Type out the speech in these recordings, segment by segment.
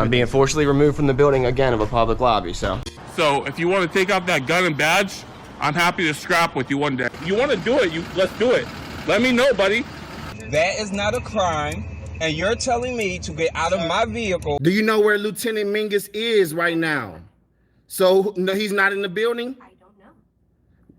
I'm being forcibly removed from the building again of a public lobby, so. So if you want to take out that gun and badge, I'm happy to scrap with you one day. You want to do it, let's do it. Let me know, buddy. That is not a crime, and you're telling me to get out of my vehicle. Do you know where Lieutenant Mingus is right now? So no, he's not in the building? I don't know.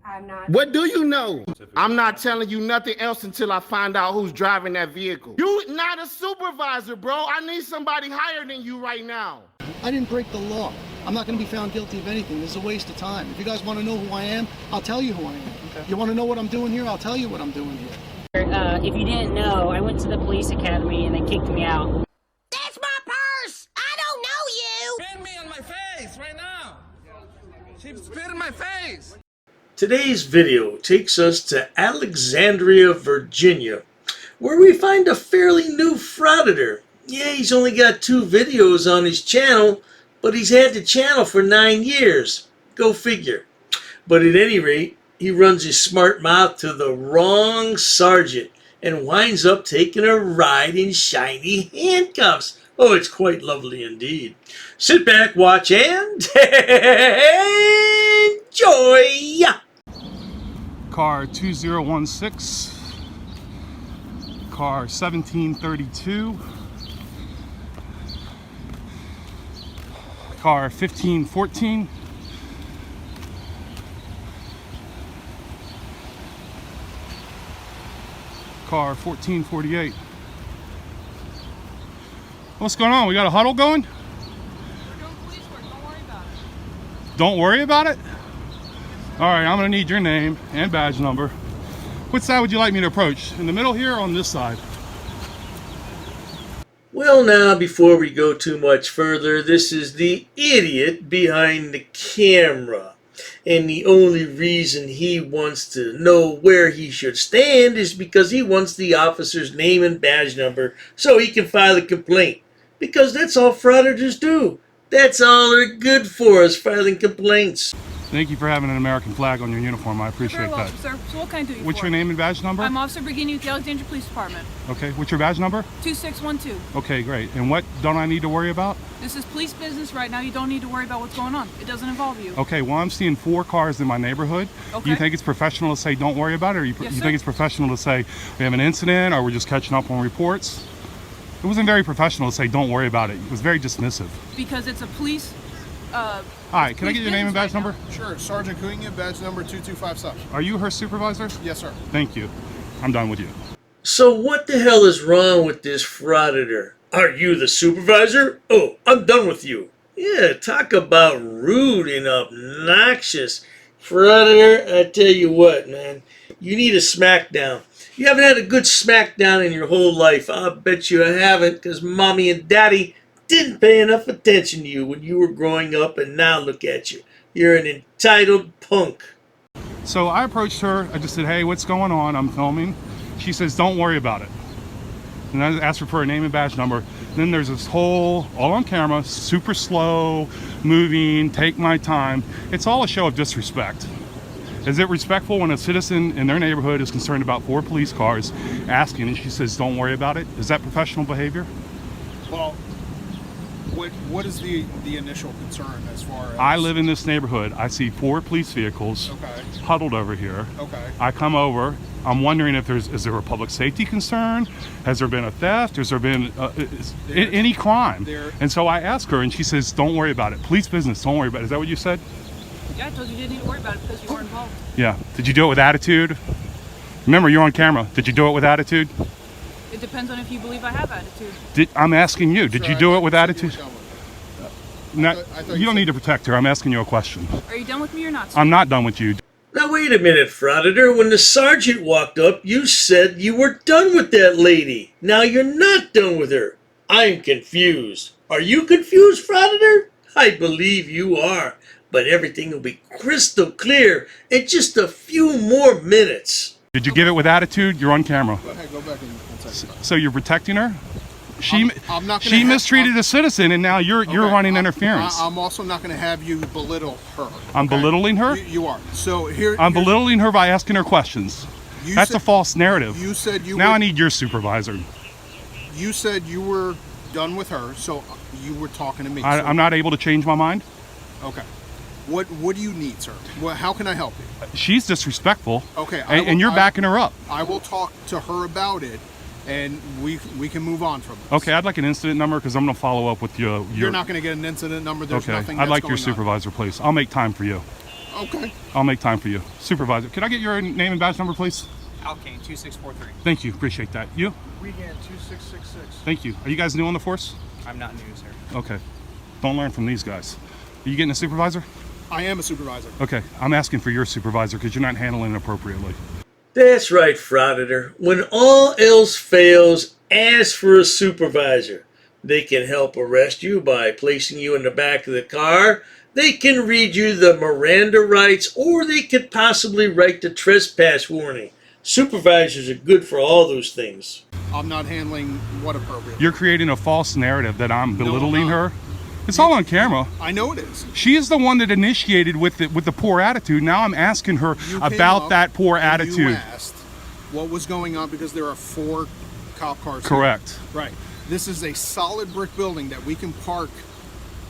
I'm not. What do you know? I'm not telling you nothing else until I find out who's driving that vehicle. You not a supervisor, bro. I need somebody higher than you right now. I didn't break the law. I'm not going to be found guilty of anything. This is a waste of time. If you guys want to know who I am, I'll tell you who I am. Okay. You want to know what I'm doing here? I'll tell you what I'm doing here. If you didn't know, I went to the police academy and they kicked me out. That's my purse! I don't know you! Spit me on my face right now! She spit in my face! Today's video takes us to Alexandria, Virginia, where we find a fairly new Frauditor. Yeah, he's only got 2 videos on his channel, but he's had the channel for 9 years. Go figure. But at any rate, he runs his smart mouth to the wrong sergeant and winds up taking a ride in shiny handcuffs. Oh, it's quite lovely indeed. Sit back, watch, and enjoy! Car 2016, car 1732, car 1514, car 1448. What's going on? We got a huddle going? We're doing police work. Don't worry about it. Don't worry about it? All right, I'm gonna need your name and badge number. Which side would you like me to approach? In the middle here or on this side? Well, now, before we go too much further, this is the idiot behind the camera. And the only reason he wants to know where he should stand is because he wants the officer's name and badge number so he can file a complaint. Because that's all frauditors do. That's all they're good for, is filing complaints. Thank you for having an American flag on your uniform. I appreciate You're very that. welcome, sir. So what can I do you What's for? your name and badge number? I'm Officer Virginia with the Alexandria Police Department. Okay, what's your badge number? 2612. Okay, great. And what don't I need to worry about? This is police business right now. You don't need to worry about what's going on. It doesn't involve you. Okay, well, I'm seeing 4 cars in my neighborhood. Okay. You think it's professional to say don't worry about it, or you Yes, think it's professional to say we have an incident or we're just catching up on reports? It wasn't very professional to say don't worry about it. It was very dismissive. Because it's a police... All right, can I get your name and badge number? Sure, Sergeant Cunha, badge number 2257. Are you her supervisor? Yes, sir. Thank you. I'm done with you. So what the hell is wrong with this Frauditor? Are you the supervisor? Oh, I'm done with you. Yeah, talk about rude and obnoxious. Frauditor, I tell you what, man. You need a smackdown. You haven't had a good smackdown in your whole life. I'll bet you haven't, because mommy and daddy didn't pay enough attention to you when you were growing up, and now look at you. You're an entitled punk. So I approached her. I just said, hey, what's going on? I'm filming. She says, don't worry about it. And I asked her for her name and badge number. Then there's this whole, all on camera, super slow, moving, take my time. It's all a show of disrespect. Is it respectful when a citizen in their neighborhood is concerned about 4 police cars asking, and she says, don't worry about it? Is that professional behavior? Well, what is the initial concern as far as... I live in this neighborhood. I see 4 police vehicles huddled over here. Okay. I come over. I'm wondering if is there a public safety concern? Has there been a theft? Has there been any crime? And so I ask her, and she says, don't worry about it. Police business, don't worry about it. Is that what you said? Yeah, I told you didn't need to worry about it because you were involved. Yeah. Did you do it with attitude? Remember, you're on camera. Did you do it with attitude? It depends on if you believe I have attitude. I'm asking you. Did you do it with attitude? You don't need to protect her. I'm asking you a question. Are you done with me or not, sir? I'm not done with you. Now wait a minute, Frauditor. When the sergeant walked up, you said you were done with that lady. Now you're not done with her. I'm confused. Are you confused, Frauditor? I believe you are. But everything will be crystal clear in just a few more minutes. Did you give it with attitude? You're on camera. Go ahead, go back and so you're protecting her? She she mistreated a citizen, and now you're running interference. I'm also not going to have you belittle her. I'm belittling her? You are. So here I'm belittling her by asking her questions. That's a false narrative. You said you now I need your supervisor. You said you were done with her, so You were talking to me. I'm not able to change my mind. Okay. What do you need, sir? Well, how can I help you? She's disrespectful. Okay. And you're backing her up. I will talk to her about it, and we can move on from this. Okay, I'd like an incident number because I'm going to follow up with you. You're not going to get an incident number. There's okay. nothing. I'd like your going on. supervisor, please. I'll make time for you. Okay. I'll make time for you. Supervisor, can I get your name and badge number, please? Alkane 2643. Thank you. Appreciate that. You? Regan 2666. Thank you. Are you guys new on the force? I'm not new, sir. Okay. Don't learn from these guys. Are you getting a supervisor? I am a supervisor. Okay. I'm asking for your supervisor because you're not handling it appropriately. That's right, Frauditor. When all else fails, ask for a supervisor. They can help arrest you by placing you in the back of the car. They can read you the Miranda rights, or they could possibly write the trespass warning. Supervisors are good for all those things. I'm not handling what appropriate. You're creating a false narrative that I'm belittling her. It's all on camera. I know it is. She is the one that initiated with the poor attitude. Now I'm asking her about that poor attitude. You asked what was going on because there are 4 cop cars. Correct. Here. Right. This is a solid brick building that we can park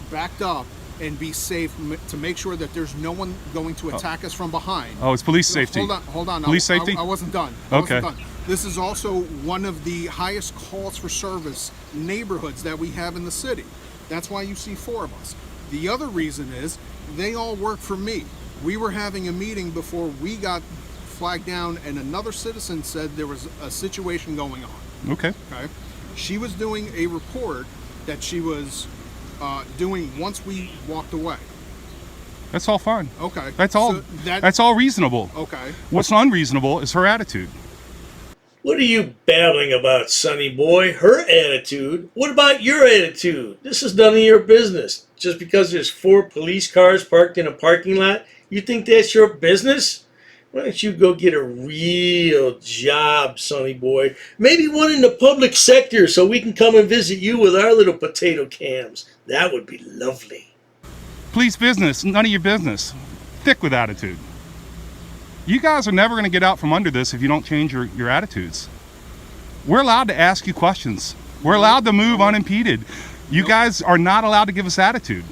backed up and be safe to make sure that there's no one going to attack us from behind. Oh, it's police safety. Hold on. Police safety? I wasn't done. Okay. This is also one of the highest calls for service neighborhoods that we have in the city. That's why you see 4 of us. The other reason is they all work for me. We were having a meeting before we got flagged down, and another citizen said there was a situation going on. Okay. Okay. She was doing a report that she was doing once we walked away. That's all fine. Okay. That's all. So that's all reasonable. Okay. What's unreasonable is her attitude. What are you babbling about, sonny boy? Her attitude? What about your attitude? This is none of your business. Just because there's 4 police cars parked in a parking lot, you think that's your business? Why don't you go get a real job, sonny boy? Maybe one in the public sector so we can come and visit you with our little potato cams. That would be lovely. Police business, none of your business. Thick with attitude. You guys are never going to get out from under this if you don't change your attitudes. We're allowed to ask you questions. We're allowed to move unimpeded. You guys are not allowed to give us attitude.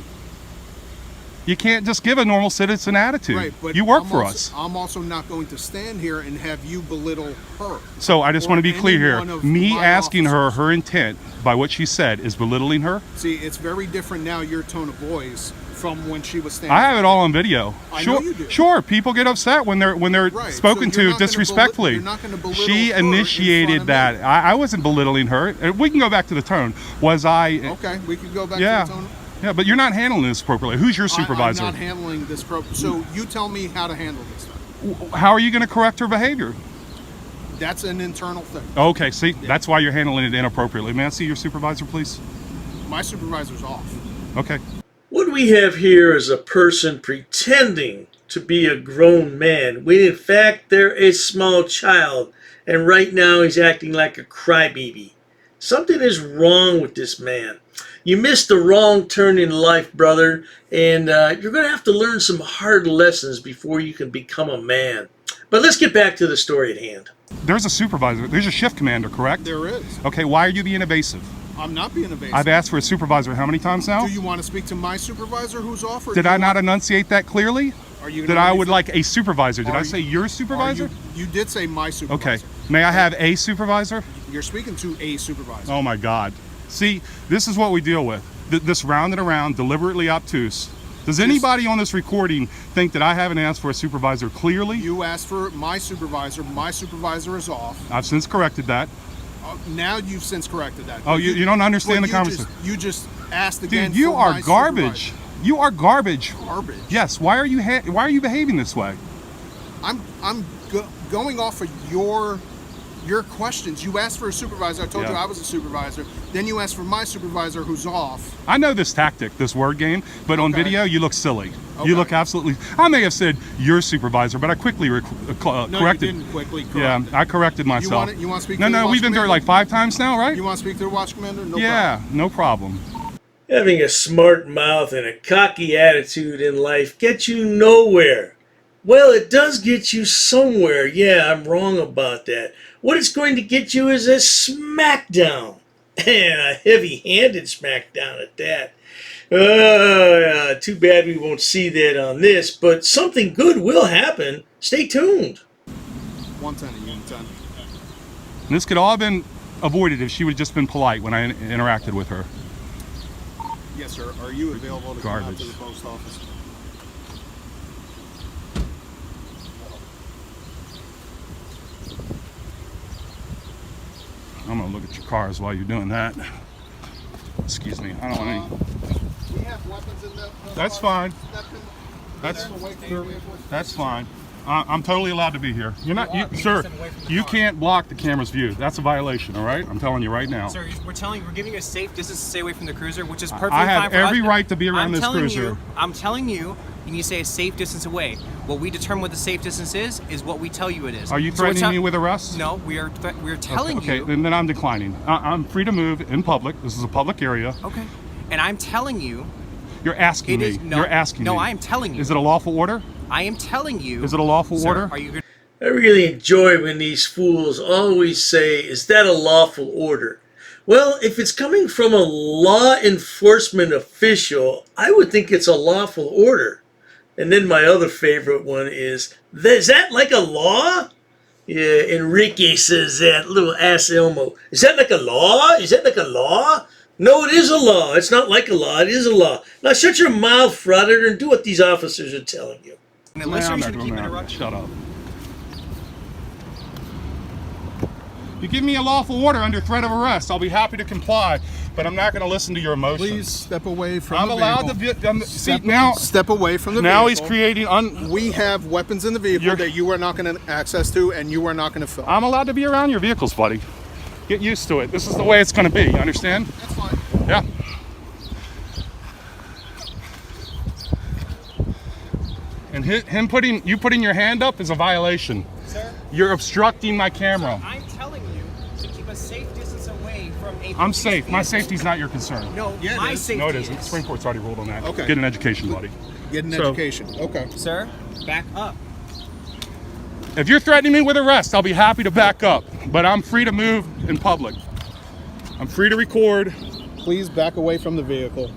You can't just give a normal citizen attitude. Right, but you work for us. I'm also not going to stand here and have you belittle her. So I just want to be clear here. Me asking her intent by what she said is belittling her. See, it's very different now, your tone of voice, from when she was standing. I have it all on video. I sure, know you do. Sure, people get upset when they're right. spoken so to disrespectfully. You're not gonna belittle she her initiated that. I wasn't belittling her. We can go back to the tone. Was I? Okay, we can go back to the tone. Yeah, but you're not handling this appropriately. Who's your supervisor? I'm not handling this. So you tell me how to handle this. How are you going to correct her behavior? That's an internal thing. Okay, see, that's why you're handling it inappropriately. May I see your supervisor, please? My supervisor's off. Okay. What we have here is a person pretending to be a grown man when in fact they're a small child, and right now he's acting like a crybaby. Something is wrong with this man. You missed the wrong turn in life, brother, and you're going to have to learn some hard lessons before you can become a man. But let's get back to the story at hand. There's a supervisor. There's a shift commander, correct? There is. Okay, why are you being evasive? I'm not being evasive. I've asked for a supervisor how many times now? Do you want to speak to my supervisor who's offered? Did I not enunciate that clearly? Are you that I would like a supervisor? Did I say your supervisor? You did say my supervisor. Okay. May I have a supervisor? You're speaking to a supervisor. Oh my God. See, this is what we deal with. This round and around, deliberately obtuse. Does anybody on this recording think that I haven't asked for a supervisor clearly? You asked for my supervisor. My supervisor is off. I've since corrected that. Now you've since corrected that. Oh, you don't understand the conversation. You just asked again. Dude, you are garbage. You are garbage. Garbage. Yes. Why are you behaving this way? I'm going off of your questions. You asked for a supervisor. I told you I was a supervisor. Then you asked for my supervisor, who's off. I know this tactic, this word game, but on video you look silly. You look absolutely. I may have said your supervisor, but I quickly corrected. No, you didn't quickly correct it. I corrected myself. You want to speak? No, to the watch we've been through it like 5 times now, right? You want to speak to the watch commander? No problem. No problem. Having a smart mouth and a cocky attitude in life gets you nowhere. Well, it does get you somewhere. Yeah, I'm wrong about that. What it's going to get you is a smackdown. And a heavy-handed smackdown at that. Too bad we won't see that on this, but something good will happen. Stay tuned. 110 Unit 10. And this could all have been avoided if she would have just been polite when I interacted with her. Yes, sir. Are you available to come out Garbage. to the post office? I'm gonna look at your cars while you're doing that. Excuse me, I don't want any. We have weapons in the That's fine. That's fine. I'm totally allowed to be here. You're not, sir. You can't block the camera's view. That's a violation. All right, I'm telling you right now. Sir, we're giving you a safe distance to stay away from the cruiser, which is perfectly I fine have for us. every right to be around this cruiser. I'm telling you, you need to stay a safe distance away. What we determine what the safe distance is what we tell you it is. Are you threatening me with arrest? No, we're telling you. Okay, then I'm declining. I'm free to move in public. This is a public area. Okay, and I'm telling you. You're asking me. You're asking me. No, I am telling you. Is it a lawful order? I am telling you. Is it a lawful sir, order? Are you good? I really enjoy when these fools always say, is that a lawful order? Well, if it's coming from a law enforcement official, I would think it's a lawful order. And then my other favorite one is that like a law? Yeah, Enrique says that, little ass Elmo. Is that like a law? Is that like a law? No, it is a law. It's not like a law. It is a law. Now shut your mouth, Frauditor, and do what these officers are telling you. Unless you're going to keep interrupting. Shut up. You give me a lawful order under threat of arrest, I'll be happy to comply, but I'm not going to listen to your emotions. Please step away from I'm the allowed vehicle. to see now. Step away from the now vehicle. He's creating We have weapons in the vehicle that you are not going to access to, and you are not going to film. I'm allowed to be around your vehicles, buddy. Get used to it. This is the way it's going to be. You understand? That's fine. Yeah. And him putting your hand up is a violation. Sir? You're obstructing my camera. Sir, I'm telling you to keep a safe distance away from a. I'm safe. My safety's not your concern. No, my safety. No, it isn't. Supreme Court's already ruled on that. Okay. Get an education, buddy. Get an education. Okay. Sir, back up. If you're threatening me with arrest, I'll be happy to back up. But I'm free to move in public. I'm free to record. Please back away from the vehicle.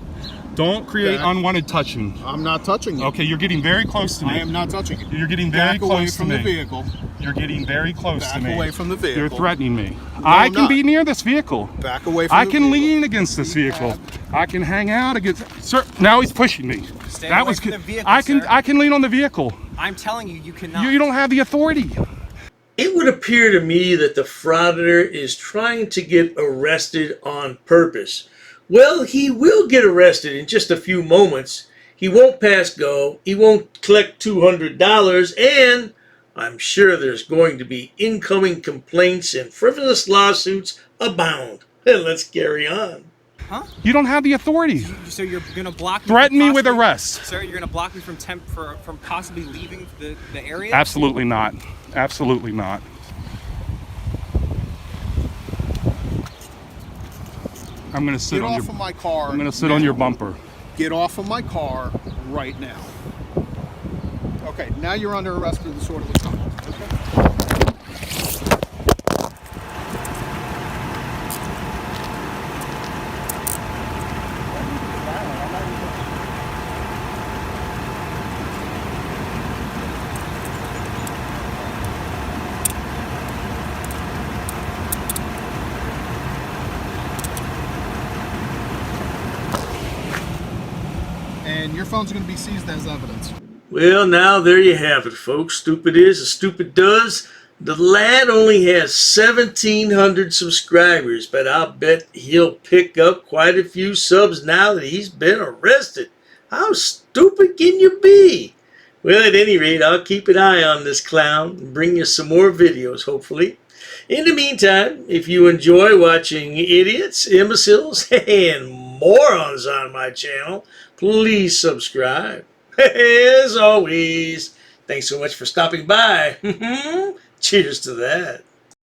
Don't create unwanted touching. I'm not touching you. Okay, you're getting very close to me. I am not touching you. You're getting very close to me. Back away from the vehicle. You're getting very close to me. Back away from the vehicle. You're threatening me. No, I I'm can not. be near this vehicle. Back away from I the can vehicle. lean against this vehicle. I can hang out against. Sir, now he's pushing me. Stay that away was from good. the vehicle, I can sir. lean on the vehicle. I'm telling you, you cannot. You don't have the authority. It would appear to me that the Frauditor is trying to get arrested on purpose. Well, he will get arrested in just a few moments. He won't pass go. He won't collect $200. And I'm sure there's going to be incoming complaints and frivolous lawsuits abound. Let's carry on. Huh? You don't have the authority. So you're going to block me? Threaten from me with possibly- arrest. Sir, you're going to block me from possibly leaving the area? Absolutely not. Absolutely not. I'm going to sit Get on off your. of my car. I'm going to sit on your bumper. Get off of my car right now. Okay, now you're under arrest for disorderly conduct. Okay. And your phone's going to be seized as evidence. Well, now there you have it, folks. Stupid is as stupid does. The lad only has 1,700 subscribers, but I'll bet he'll pick up quite a few subs now that he's been arrested. How stupid can you be? Well, at any rate, I'll keep an eye on this clown and bring you some more videos, hopefully. In the meantime, if you enjoy watching idiots, imbeciles, and morons on my channel, please subscribe. As always, thanks so much for stopping by. Cheers to that.